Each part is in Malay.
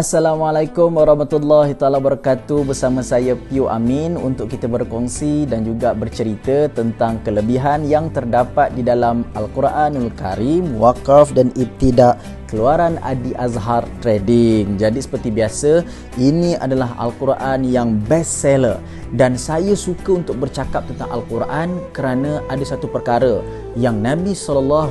Assalamualaikum warahmatullahi taala wabarakatuh. Bersama saya Pio Amin untuk kita berkongsi dan juga bercerita tentang kelebihan yang terdapat di dalam Al-Quranul Karim, wakaf dan ibtidak keluaran Adi Azhar Trading. Jadi seperti biasa, ini adalah Al-Quran yang best seller dan saya suka untuk bercakap tentang Al-Quran kerana ada satu perkara yang Nabi SAW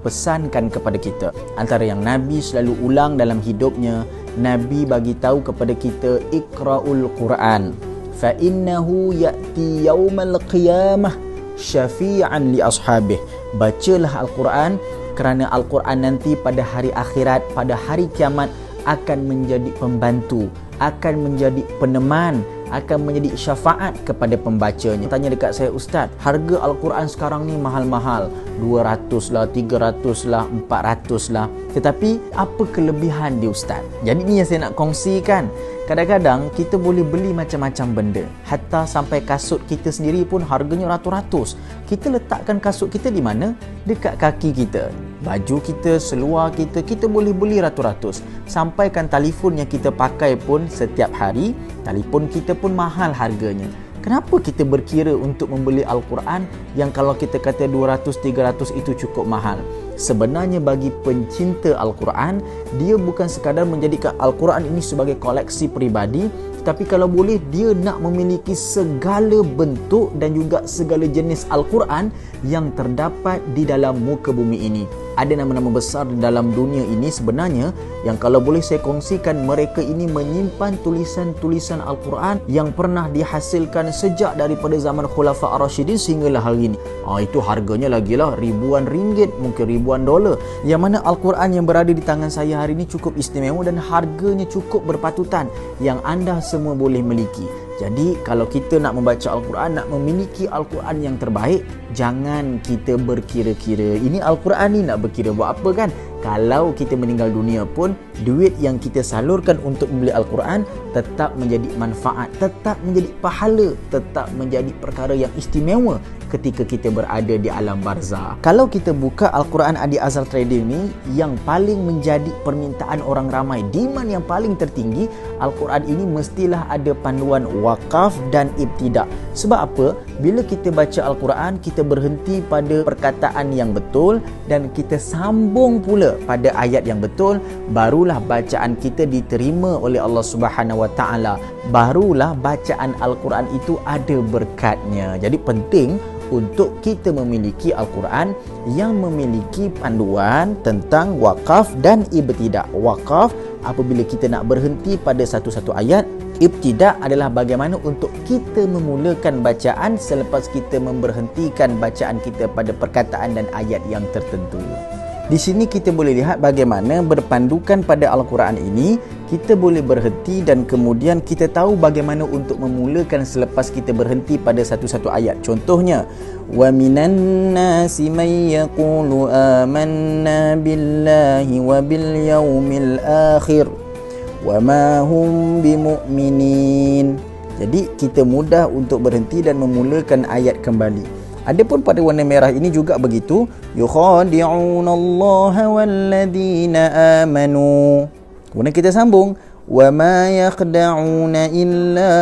pesankan kepada kita. Antara yang Nabi selalu ulang dalam hidupnya, Nabi bagi tahu kepada kita, Iqra'ul Quran fa innahu ya'ti yaumal qiyamah syafi'an li ashabih. Bacalah Al-Quran kerana Al-Quran nanti pada hari akhirat, pada hari kiamat akan menjadi pembantu, akan menjadi peneman, akan menjadi syafaat kepada pembacanya. Tanya dekat saya, Ustaz, harga Al-Quran sekarang ni mahal-mahal, 200 lah, 300 lah, 400 lah. Tetapi apa kelebihan dia, Ustaz? Jadi ni yang saya nak kongsikan. Kadang-kadang kita boleh beli macam-macam benda, hatta sampai kasut kita sendiri pun harganya ratus-ratus. Kita letakkan kasut kita di mana? Dekat kaki kita. Baju kita, seluar kita, kita boleh beli ratus-ratus. Sampaikan telefon yang kita pakai pun setiap hari, telefon kita pun mahal harganya. Kenapa kita berkira untuk membeli Al-Quran yang kalau kita kata 200-300 itu cukup mahal? Sebenarnya bagi pencinta Al-Quran, dia bukan sekadar menjadikan Al-Quran ini sebagai koleksi peribadi, tapi kalau boleh dia nak memiliki segala bentuk dan juga segala jenis Al-Quran yang terdapat di dalam muka bumi ini. Ada nama-nama besar di dalam dunia ini sebenarnya yang kalau boleh saya kongsikan, mereka ini menyimpan tulisan-tulisan Al-Quran yang pernah dihasilkan sejak daripada zaman Khulafa' Ar-Rasyidin sehinggalah hari ini. Itu harganya lagilah ribuan ringgit, mungkin ribuan dolar. Yang mana Al-Quran yang berada di tangan saya hari ini cukup istimewa dan harganya cukup berpatutan yang anda semua boleh miliki. Jadi kalau kita nak membaca Al-Quran, nak memiliki Al-Quran yang terbaik, jangan kita berkira-kira. Ini Al-Quran ni nak berkira buat apa kan? Kalau kita meninggal dunia pun, duit yang kita salurkan untuk membeli Al-Quran tetap menjadi manfaat, tetap menjadi pahala, tetap menjadi perkara yang istimewa ketika kita berada di alam barzah. Kalau kita buka Al-Quran Adi Azhar Trading ni, yang paling menjadi permintaan orang ramai, demand yang paling tertinggi, Al-Quran ini mestilah ada panduan wakaf dan ibtidak. Sebab apa? Bila kita baca Al-Quran, kita berhenti pada perkataan yang betul dan kita sambung pula pada ayat yang betul, barulah bacaan kita diterima oleh Allah Subhanahu Wa Taala. Barulah bacaan Al-Quran itu ada berkatnya. Jadi penting untuk kita memiliki Al-Quran yang memiliki panduan tentang wakaf dan ibtidak. Wakaf apabila kita nak berhenti pada satu-satu ayat. Ibtidak adalah bagaimana untuk kita memulakan bacaan selepas kita memberhentikan bacaan kita pada perkataan dan ayat yang tertentu. Di sini kita boleh lihat bagaimana berpandukan pada Al-Quran ini, kita boleh berhenti dan kemudian kita tahu bagaimana untuk memulakan selepas kita berhenti pada satu-satu ayat. Contohnya, wa minan nasi may yaqulu amanna billahi wa bil yaumil akhir wa ma hum bimu'minin. Jadi kita mudah untuk berhenti dan memulakan ayat kembali. Adapun pada warna merah ini juga begitu, yukhadi'unallaha walladzina amanu. Kemudian kita sambung, wa ma yakhda'una illa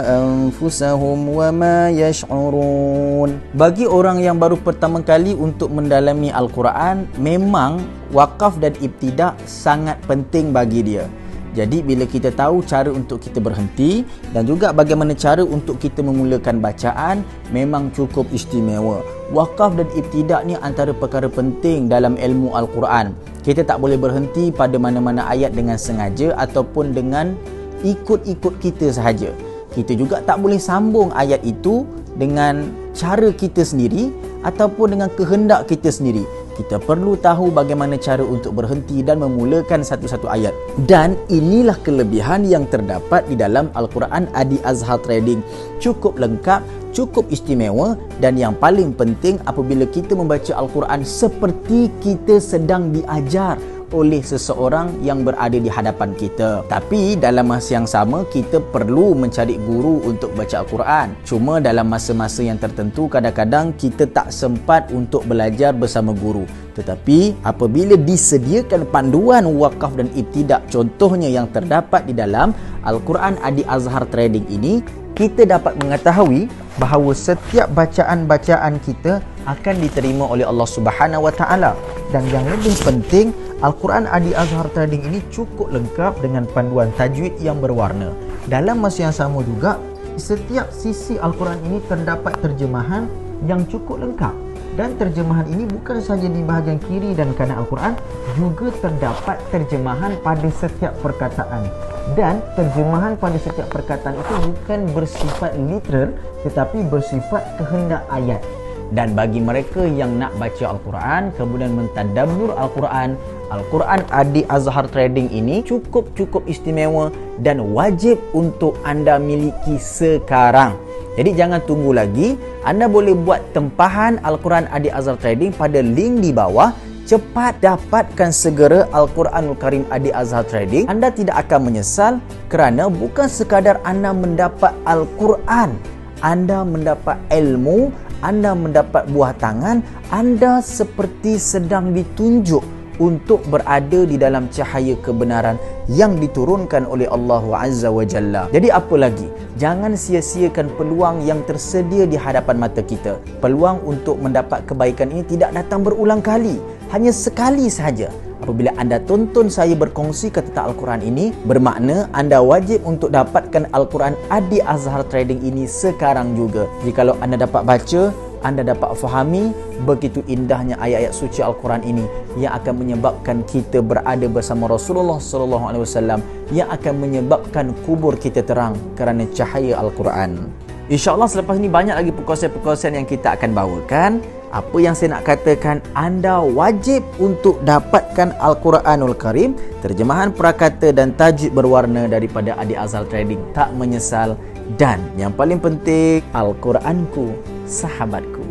anfusahum wa ma yash'urun. Bagi orang yang baru pertama kali untuk mendalami Al-Quran, memang wakaf dan ibtidak sangat penting bagi dia. Jadi bila kita tahu cara untuk kita berhenti dan juga bagaimana cara untuk kita memulakan bacaan, memang cukup istimewa. Wakaf dan ibtidak ni antara perkara penting dalam ilmu Al-Quran. Kita tak boleh berhenti pada mana-mana ayat dengan sengaja ataupun dengan ikut-ikut kita sahaja. Kita juga tak boleh sambung ayat itu dengan cara kita sendiri ataupun dengan kehendak kita sendiri. Kita perlu tahu bagaimana cara untuk berhenti dan memulakan satu-satu ayat. Dan inilah kelebihan yang terdapat di dalam Al-Quran Adi Azhar Trading. Cukup lengkap, cukup istimewa dan yang paling penting apabila kita membaca Al-Quran seperti kita sedang diajar oleh seseorang yang berada di hadapan kita. Tapi dalam masa yang sama, kita perlu mencari guru untuk baca Al-Quran. Cuma dalam masa-masa yang tertentu, kadang-kadang kita tak sempat untuk belajar bersama guru. Tetapi apabila disediakan panduan wakaf dan ibtidak, contohnya yang terdapat di dalam Al-Quran Adi Azhar Trading ini, kita dapat mengetahui bahawa setiap bacaan-bacaan kita akan diterima oleh Allah Subhanahu Wa Taala. Dan yang lebih penting, Al-Quran Adi Azhar Trading ini cukup lengkap dengan panduan tajwid yang berwarna. Dalam masa yang sama juga, setiap sisi Al-Quran ini terdapat terjemahan yang cukup lengkap. Dan terjemahan ini bukan sahaja di bahagian kiri dan kanan Al-Quran, juga terdapat terjemahan pada setiap perkataan. Dan terjemahan pada setiap perkataan itu bukan bersifat literal, tetapi bersifat kehendak ayat. Dan bagi mereka yang nak baca Al-Quran, kemudian mentadabbur Al-Quran, Al-Quran Adi Azhar Trading ini cukup istimewa dan wajib untuk anda miliki sekarang. Jadi jangan tunggu lagi, anda boleh buat tempahan Al-Quran Adi Azhar Trading pada link di bawah. Cepat dapatkan segera Al-Quranul Karim Adi Azhar Trading. Anda tidak akan menyesal kerana bukan sekadar anda mendapat Al-Quran, anda mendapat ilmu, anda mendapat buah tangan, anda seperti sedang ditunjuk untuk berada di dalam cahaya kebenaran yang diturunkan oleh Allah Azza wa Jalla. Jadi apa lagi? Jangan sia-siakan peluang yang tersedia di hadapan mata kita. Peluang untuk mendapat kebaikan ini tidak datang berulang kali, hanya sekali sahaja. Apabila anda tonton saya berkongsi tentang Al-Quran ini, bermakna anda wajib untuk dapatkan Al-Quran Adi Azhar Trading ini sekarang juga. Jikalau anda dapat baca, anda dapat fahami begitu indahnya ayat-ayat suci Al-Quran ini yang akan menyebabkan kita berada bersama Rasulullah SAW, yang akan menyebabkan kubur kita terang kerana cahaya Al-Quran. InsyaAllah selepas ini banyak lagi perkongsian-perkongsian yang kita akan bawakan. Apa yang saya nak katakan, anda wajib untuk dapatkan Al-Quranul Karim, terjemahan prakata dan tajwid berwarna daripada Adi Azhar Trading. Tak menyesal. Dan yang paling penting, Al-Quranku, sahabatku.